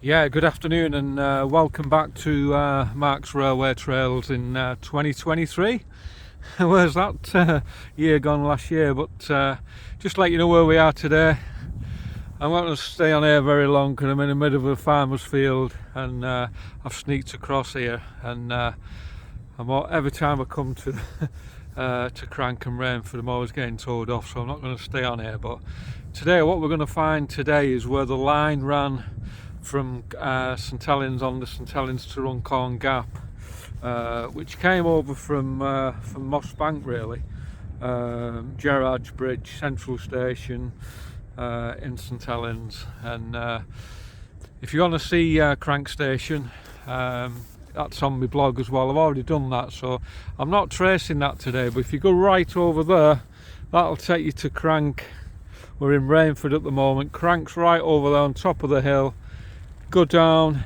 Yeah, good afternoon and welcome back to Mark's Railway Trails in 2023. Where's that year gone last year? But just to let you know where we are today. I'm not going to stay on here very long because I'm in the middle of a farmer's field and I've sneaked across here, and every time I come to to Crank and Rainford I'm always getting towed off, so I'm not going to stay on here. But today what we're going to find today is where the line ran from St Helens on the St Helens to Runcorn Gap, which came over from Moss Bank really, Gerrard's Bridge, Central Station in St Helens. And if you want to see Crank Station, that's on my blog as well. I've already done that, so I'm not tracing that today, but if you go right over there, that'll take you to Crank. We're in Rainford at the moment. Crank's right over there on top of the hill. Go down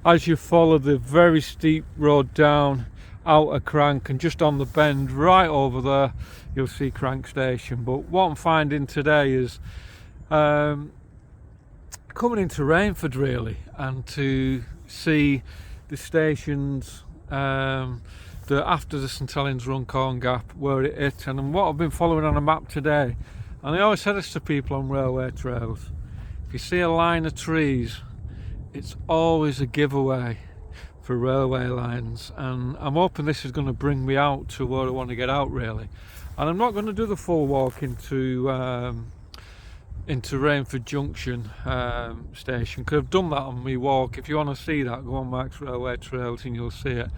as you follow the very steep road down out of Crank, and just on the bend right over there you'll see Crank Station. But what I'm finding today is coming into Rainford really, and to see the stations after the St Helens Runcorn Gap where it hit. And what I've been following on a map today, and I always say this to people on railway trails, if you see a line of trees, it's always a giveaway for railway lines, and I'm hoping this is going to bring me out to where I want to get out really. And I'm not going to do the full walk into Rainford Junction station, because I've done that on my walk. If you want to see that, go on Mark's Railway Trails and you'll see it.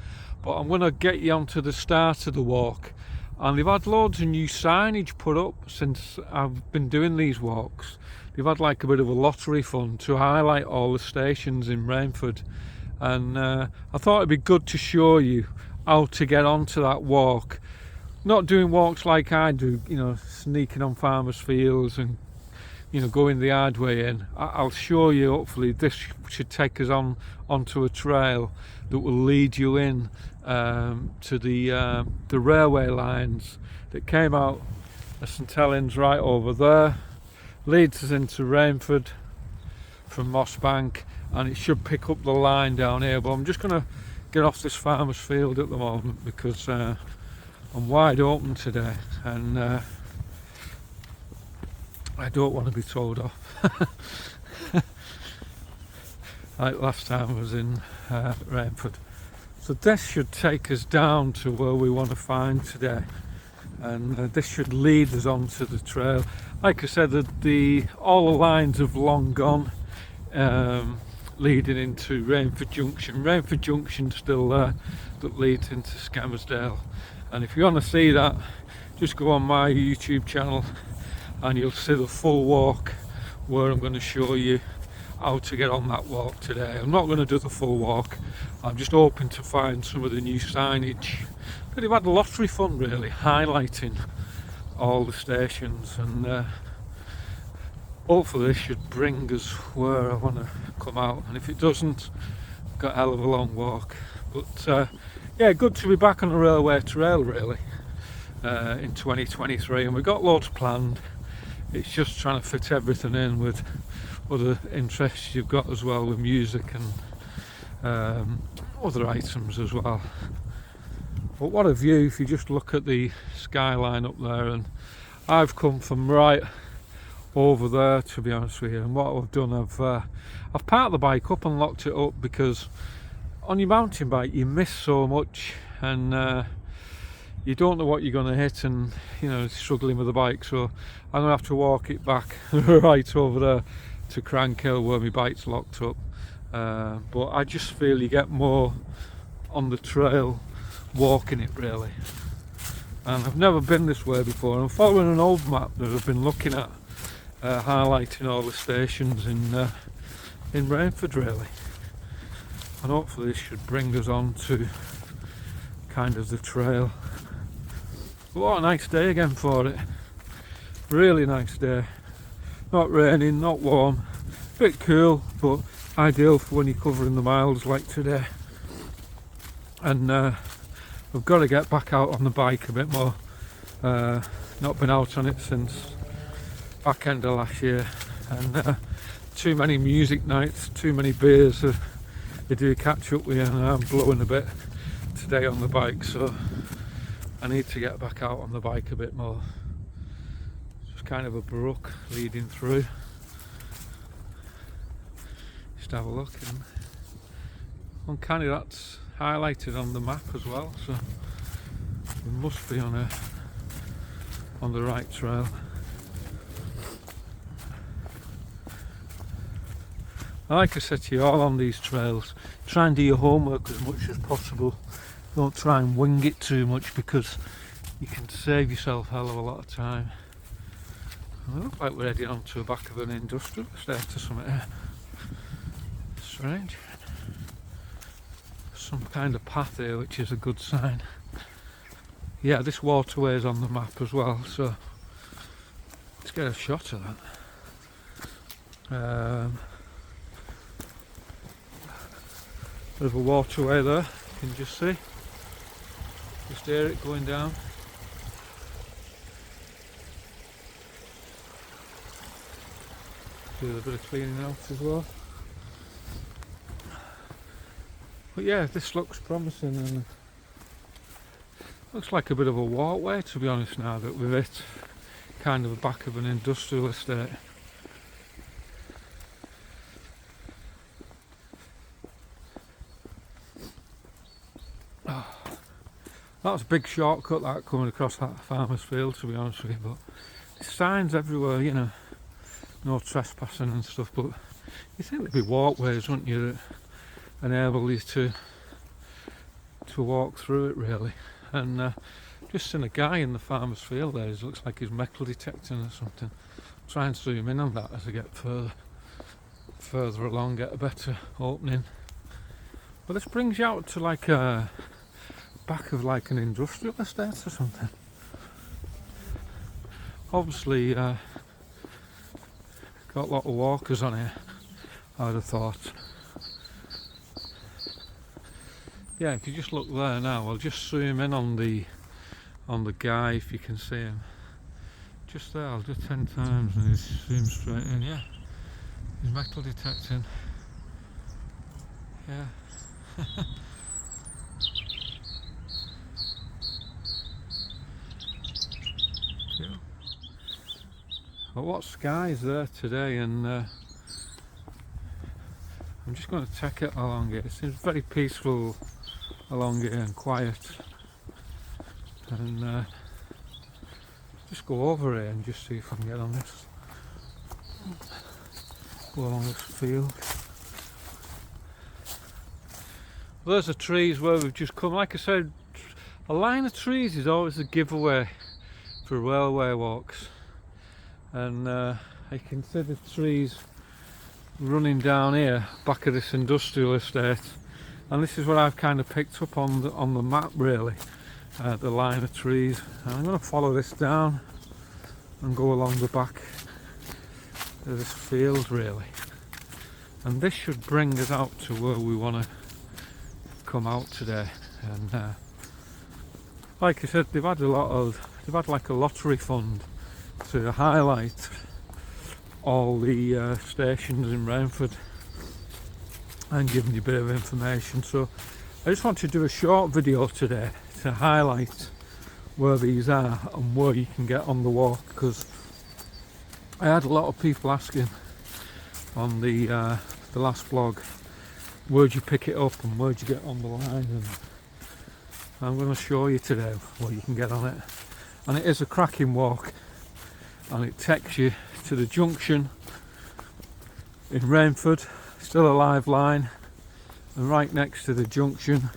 But I'm going to get you onto the start of the walk, and they've had loads of new signage put up since I've been doing these walks. They've had like a bit of a lottery fund to highlight all the stations in Rainford, and I thought it'd be good to show you how to get onto that walk. Not doing walks like I do, you know, sneaking on farmers' fields and, you know, going the hard way in. I'll show you. Hopefully this should take us onto a trail that will lead you in to the railway lines that came out of St Helens right over there, leads us into Rainford from Moss Bank, and it should pick up the line down here. But I'm just going to get off this farmer's field at the moment because I'm wide open today, and I don't want to be told off like last time I was in Rainford. So this should take us down to where we want to find today, and this should lead us onto the trail. Like I said, all the lines have long gone leading into Rainford Junction. Rainford Junction still there, that leads into Scammerdale. And if you want to see that, just go on my YouTube channel and you'll see the full walk where I'm going to show you how to get on that walk today. I'm not going to do the full walk, I'm just hoping to find some of the new signage. But they've had a lottery fund really highlighting all the stations, and hopefully this should bring us where I want to come out. And if it doesn't, I've got a hell of a long walk. But yeah, good to be back on the railway trail really in 2023, and we've got loads planned. It's just trying to fit everything in with other interests you've got as well, with music and other items as well. But what a view if you just look at the skyline up there. And I've come from right over there, to be honest with you, and what I've done, I've parked the bike up and locked it up, because on your mountain bike you miss so much, and you don't know what you're going to hit, and you know, struggling with the bike. So I'm going to have to walk it back right over there to Crank Hill where my bike's locked up. But I just feel you get more on the trail walking it really, and I've never been this way before. I'm following an old map that I've been looking at, highlighting all the stations in Rainford really, and hopefully this should bring us on to kind of the trail. But what a nice day again for it, really nice day, not raining, not warm, a bit cool, but ideal for when you're covering the miles like today. And I've got to get back out on the bike a bit more. Not been out on it since back end of last year, and too many music nights, too many beers. They do catch up with you, and I'm blowing a bit today on the bike, so I need to get back out on the bike a bit more. It's kind of a brook leading through. Just have a look, and uncanny that's highlighted on the map as well, so we must be on the right trail. Like I said to you, all on these trails, try and do your homework as much as possible. Don't try and wing it too much, because you can save yourself a hell of a lot of time. We look like we're heading onto the back of an industrial estate or something here. Strange. Some kind of path here, which is a good sign. Yeah, this waterway is on the map as well, so let's get a shot of that. Bit of a waterway there, you can just see. Just hear it going down. Do a bit of cleaning out as well. But yeah, this looks promising, and looks like a bit of a walkway, to be honest, now that we've hit kind of the back of an industrial estate. That was a big shortcut, that, coming across that farmer's field, to be honest with you, but there's signs everywhere, you know, no trespassing and stuff, but you think there'd be walkways, wouldn't you, that enable you to walk through it, really. And just seen a guy in the farmer's field there, he looks like he's metal detecting or something. Try and zoom in on that as I get further along, get a better opening. But this brings you out to like a back of like an industrial estate or something. Obviously got a lot of walkers on here, I'd have thought. Yeah, if you just look there now, I'll just zoom in on the guy if you can see him. Just there, I'll do 10 times and he's zoomed straight in. Yeah, he's metal detecting. Yeah. Well, what sky's there today, and I'm just going to take it along here. It seems very peaceful along here and quiet, and just go over here and just see if I can get on this, go along this field. Well, there's the trees where we've just come. Like I said, a line of trees is always a giveaway for railway walks, and I can see the trees running down here back of this industrial estate, and this is what I've kind of picked up on the map, really, the line of trees. And I'm going to follow this down and go along the back of this field, really, and this should bring us out to where we want to come out today. And like I said, they've had like a lottery fund to highlight all the stations in Rainford and giving you a bit of information. So I just want to do a short video today to highlight where these are and where you can get on the walk, because I had a lot of people asking on the last vlog, where'd you pick it up and where'd you get on the line, and I'm going to show you today where you can get on it. And it is a cracking walk, and it takes you to the junction in Rainford, still a live line, and right next to the junction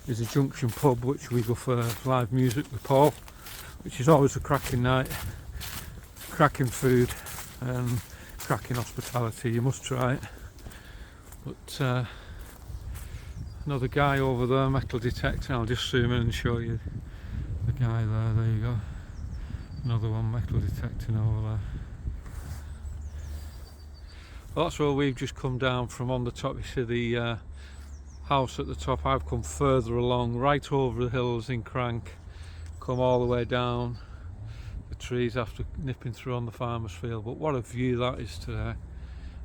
is a junction pub which we go for live music with Paul, which is always a cracking night, cracking food and cracking hospitality. You must try it. But another guy over there, metal detecting. I'll just zoom in and show you the guy there. There you go. Another one metal detecting over there. Well, that's where we've just come down from. On the top you see the house at the top. I've come further along, right over the hills in Crank, come all the way down the trees after nipping through on the farmer's field. But what a view that is today.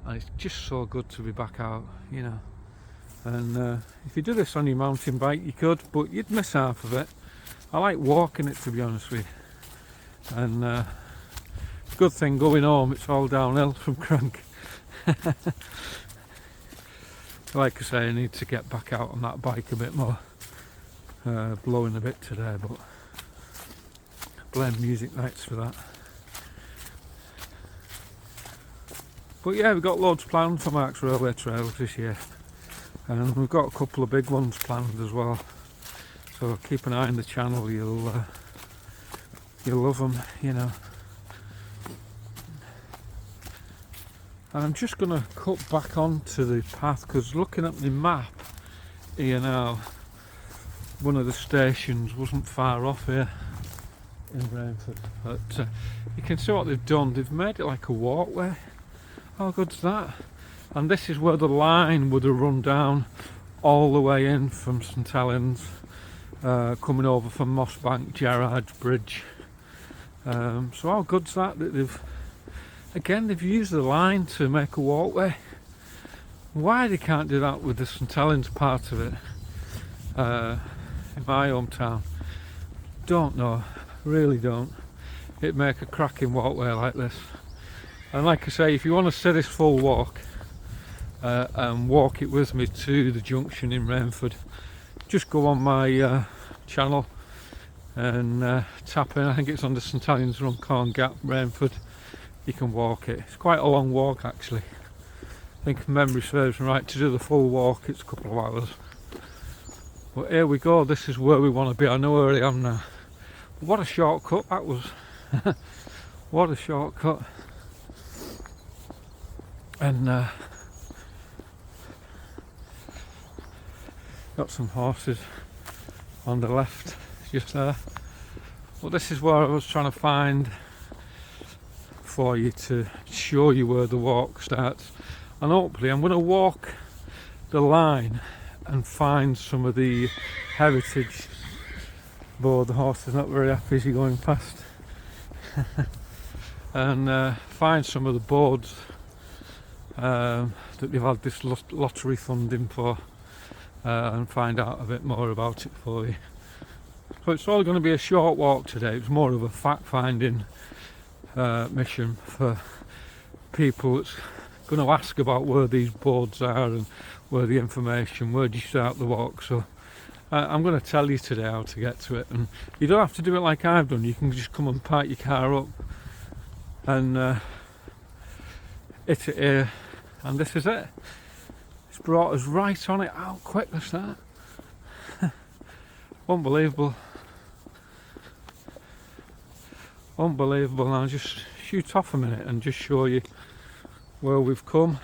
and it's just so good to be back out, you know. And if you do this on your mountain bike you could, but you'd miss half of it. I like walking it, to be honest with you. And good thing going home it's all downhill from Crank. Like I say, I need to get back out on that bike a bit more. Blowing a bit today, but blame music nights for that. But yeah, we've got loads planned for Mark's Railway Trails this year, and we've got a couple of big ones planned as well. So keep an eye on the channel, you'll love them, you know. And I'm just going to cut back onto the path, because looking at my map here now, one of the stations wasn't far off here in Rainford. But you can see what they've done. They've made it like a walkway. How good's that? And this is where the line would have run down all the way in from St Helens, coming over from Mossbank, Gerrard's Bridge. So how good's that they've used the line to make a walkway. Why they can't do that with the St Helens part of it in my hometown, don't know, really don't. It'd make a cracking walkway like this. And like I say, if you want to see this full walk and walk it with me to the junction in Rainford, just go on my channel and tap in. I think it's on the St Helens Runcorn Gap, Rainford. You can walk it. It's quite a long walk actually. I think if memory serves me right, to do the full walk it's a couple of hours. But here we go, this is where we want to be. I know where I am now. But what a shortcut that was. What a shortcut. And got some horses on the left just there. But this is where I was trying to find for you, to show you where the walk starts. And hopefully I'm going to walk the line and find some of the heritage. But the horse is not very happy as you're going past. And find some of the boards that they've had this lottery funding for, and find out a bit more about it for you. So it's all going to be a short walk today. It's more of a fact-finding mission for people that's going to ask about where these boards are and where the information, where do you start the walk. So I'm going to tell you today how to get to it, and you don't have to do it like I've done. You can just come and park your car up and hit it here, and this is it. It's brought us right on it. How quick is that? Unbelievable. Unbelievable. Now I'll just shoot off a minute and just show you where we've come.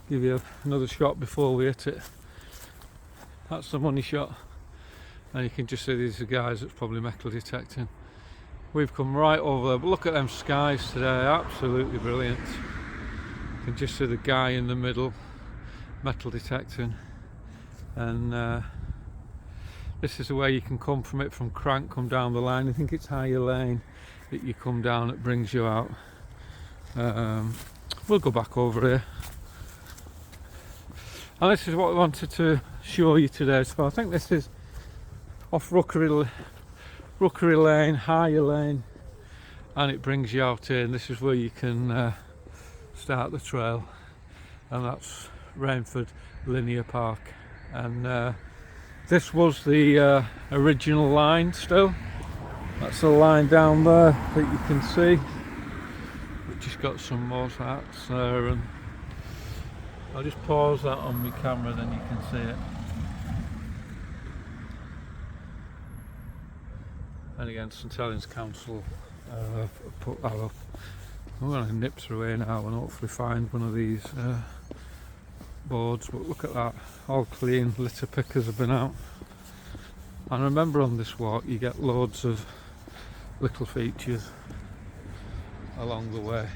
Give you another shot before we hit it. That's the money shot, and you can just see these are guys that's probably metal detecting. We've come right over there, but look at them skies today, absolutely brilliant. You can just see the guy in the middle metal detecting. And this is the way you can come from it, from Crank, come down the line. I think it's Higher Lane that you come down, it brings you out. We'll go back over here, and this is what I wanted to show you today. So I think this is off Rookery Lane, Higher Lane, and it brings you out here, and this is where you can start the trail, and that's Rainford Linear Park. And this was the original line still. That's the line down there that you can see. We've just got some more hats there, and I'll just pause that on my camera, then you can see it. And again, St Helens Council put that up. I'm going to nip through here now and hopefully find one of these boards. But look at that, all clean, litter pickers have been out. And remember, on this walk you get loads of little features along the way.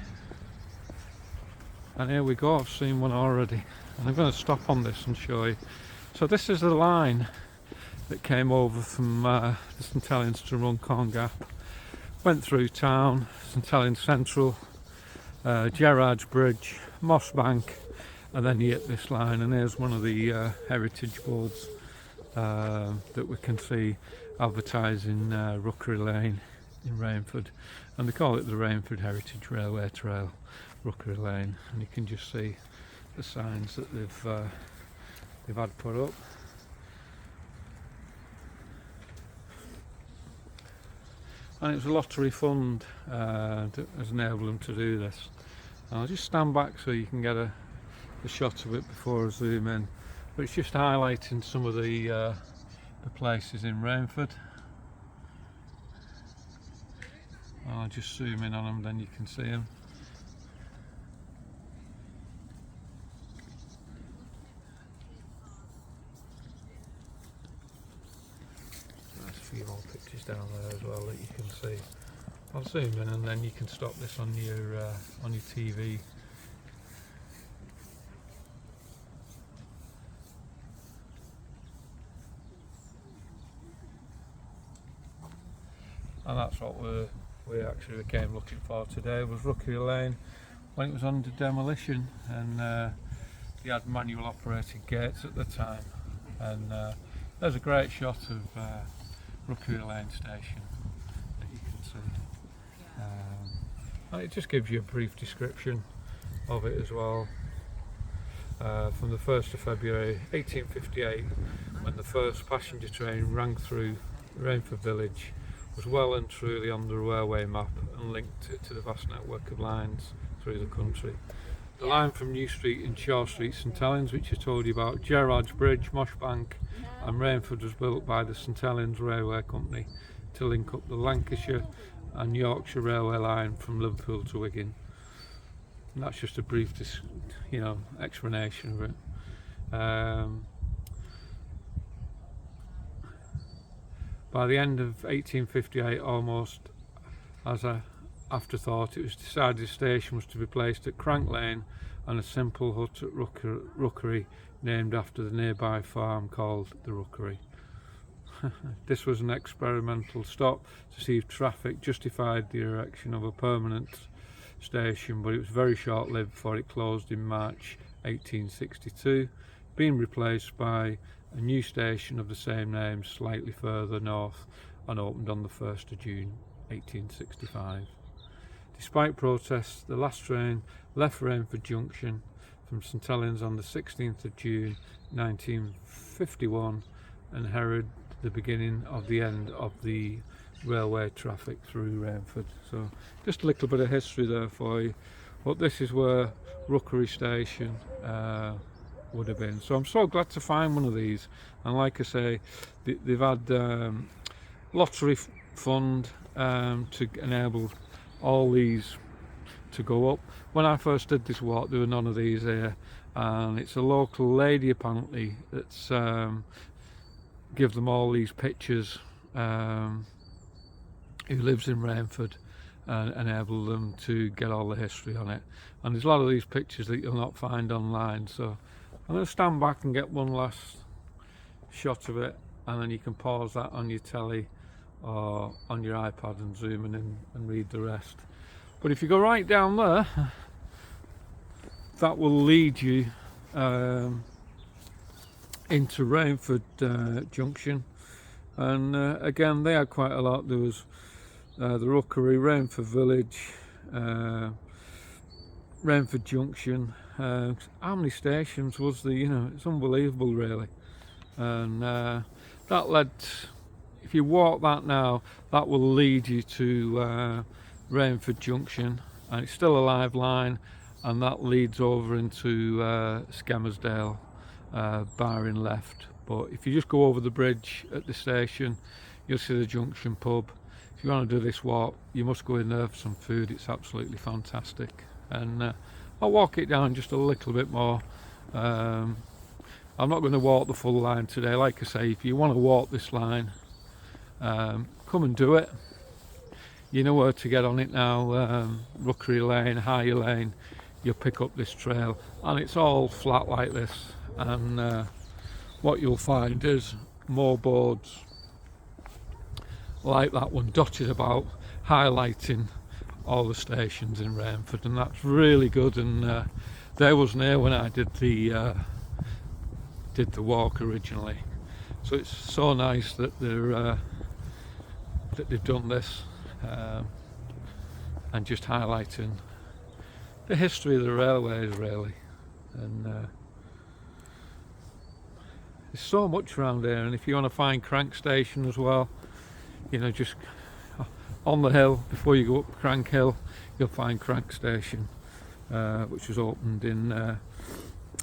And here we go, I've seen one already, and I'm going to stop on this and show you. So this is the line that came over from the St Helens to Runcorn Gap, went through town, St Helens Central, Gerrard's Bridge, Moss Bank, and then you hit this line, and there's one of the heritage boards that we can see advertising Rookery Lane in Rainford, and they call it the Rainford Heritage Railway Trail, Rookery Lane, and you can just see the signs that they've had put up. And it was a lottery fund that has enabled them to do this. And I'll just stand back so you can get a shot of it before I zoom in. But it's just highlighting some of the places in Rainford. I'll just zoom in on them, then you can see them. There's a few more pictures down there as well that you can see. I'll zoom in and then you can stop this on your TV. And that's what we actually came looking for today, was Rookery Lane when it was under demolition, and they had manual operated gates at the time. And there's a great shot of Rookery Lane station that you can see. And it just gives you a brief description of it as well. From the 1st of February 1858, when the first passenger train rang through Rainford village, was well and truly on the railway map and linked it to the vast network of lines through the country. The line from New Street and Shaw Street, St Helens, which I told you about, Gerrard's Bridge, Moss Bank and Rainford, was built by the St Helens Railway Company to link up the Lancashire and Yorkshire railway line from Liverpool to Wigan. And that's just a brief explanation of it. By the end of 1858, almost as an afterthought, it was decided the station was to be placed at Crank Lane and a simple hut at Rookery, named after the nearby farm called the Rookery. This was an experimental stop to see if traffic justified the erection of a permanent station, but it was very short-lived before it closed in March 1862, being replaced by a new station of the same name slightly further north and opened on the 1st of June 1865. Despite protests, the last train left Rainford Junction from St Helens on the 16th of June 1951 and heralded the beginning of the end of the railway traffic through Rainford. So just a little bit of history there for you. But this is where Rookery Station would have been. So I'm so glad to find one of these, and like I say, they've had lottery fund to enable all these to go up. When I first did this walk, there were none of these here, and it's a local lady apparently that's give them all these pictures, who lives in Rainford, and enable them to get all the history on it. And there's a lot of these pictures that you'll not find online, so I'm going to stand back and get one last shot of it, and then you can pause that on your telly or on your iPad and zoom in and read the rest. But if you go right down there, that will lead you into Rainford Junction, and again they had quite a lot. There was the Rookery, Rainford Village, Rainford Junction. How many stations was there? It's unbelievable really. And that led, if you walk that now, that will lead you to Rainford Junction, and it's still a live line, and that leads over into Skemersdale, barring left. But if you just go over the bridge at the station, you'll see the Junction pub. If you want to do this walk, you must go in there for some food. It's absolutely fantastic. And I'll walk it down just a little bit more. I'm not going to walk the full line today. Like I say, if you want to walk this line, come and do it. You know where to get on it now. Rookery Lane, Higher Lane, you'll pick up this trail, and it's all flat like this. And what you'll find is more boards like that one dotted about, highlighting all the stations in Rainford, and that's really good. And they wasn't here when I did the walk originally, so it's so nice that they've done this, and just highlighting the history of the railways really. And there's so much around here, and if you want to find Crank Station as well, you know, just on the hill before you go up Crank Hill, you'll find Crank Station, which was opened in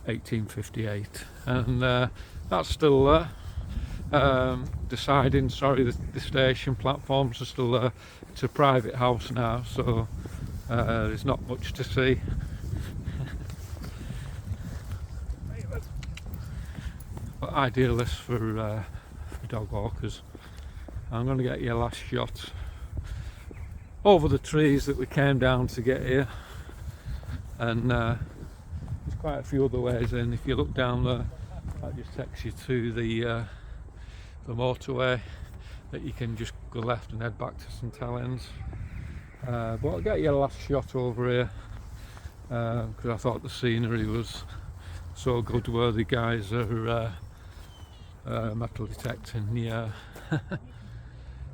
1858, and that's still there. The siding, the station platforms are still there. It's a private house now, so there's not much to see. But ideal this for dog walkers. I'm going to get you a last shot over the trees that we came down to get here, and there's quite a few other ways in. If you look down there, that just takes you to the motorway, that you can just go left and head back to St Helens. But I'll get you a last shot over here, because I thought the scenery was so good where the guys are metal detecting. Yeah.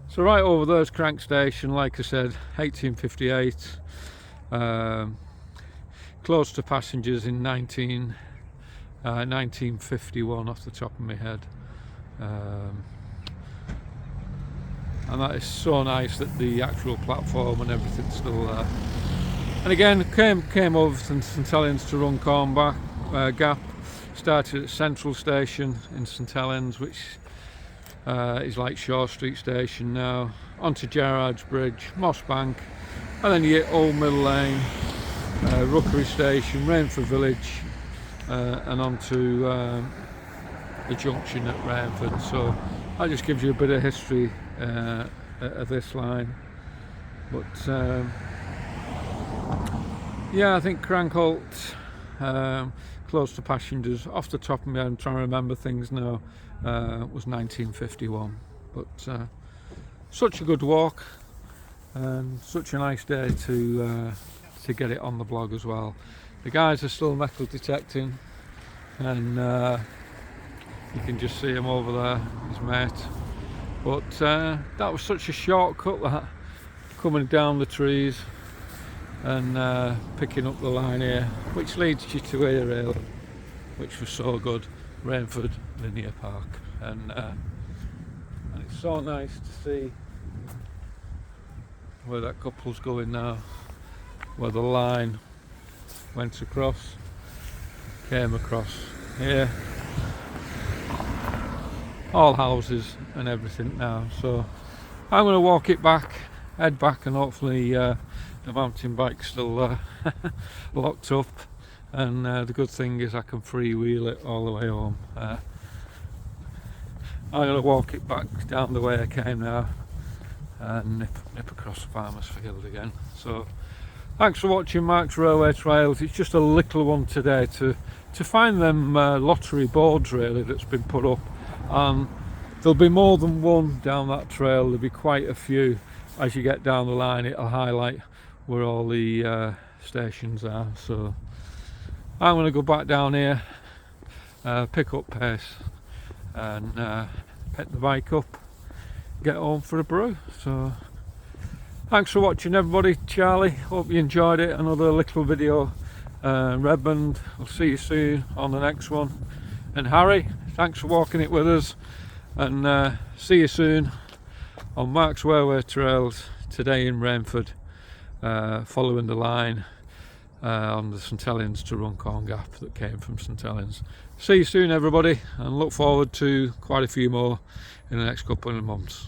So right over there's Crank Station, like I said, 1858. Closed to passengers in 1951 off the top of my head. And that is so nice that the actual platform and everything's still there. And again, came over from St Helens to Runcorn Gap. Started at Central Station in St Helens, which is like Shaw Street Station now, onto Gerrard's Bridge, Moss Bank, and then you get Old Mill Lane, Rookery Station, Rainford Village, and onto the junction at Rainford. So that just gives you a bit of history of this line. But yeah, I think Crankholt, close to passengers, off the top of my head, I'm trying to remember things now, was 1951. But such a good walk, and such a nice day to get it on the blog as well. The guys are still metal detecting, and you can just see him over there, his mate. But that was such a shortcut, that, coming down the trees and picking up the line here, which leads you to here really, which was so good, Rainford Linear Park. And it's so nice to see where that couple's going now, where the line went across, came across here, all houses and everything now. So I'm going to walk it back, head back, and hopefully the mountain bike's still locked up, and the good thing is I can freewheel it all the way home. I'm going to walk it back down the way I came now, and nip across the farmer's field again. So thanks for watching Mark's Railway Trails. It's just a little one today to find them lottery boards really that's been put up. There'll be more than one down that trail. There'll be quite a few. As you get down the line, it'll highlight where all the stations are. So I'm going to go back down here, pick up pace, and pick the bike up, get home for a brew. So thanks for watching everybody. Charlie, hope you enjoyed it. Another little video. Redmond, I'll see you soon on the next one. And Harry, thanks for walking it with us, and see you soon on Mark's Railway Trails today in Rainford, following the line on the St Helens to Runcorn Gap that came from St Helens. See you soon everybody, and look forward to quite a few more in the next couple of months.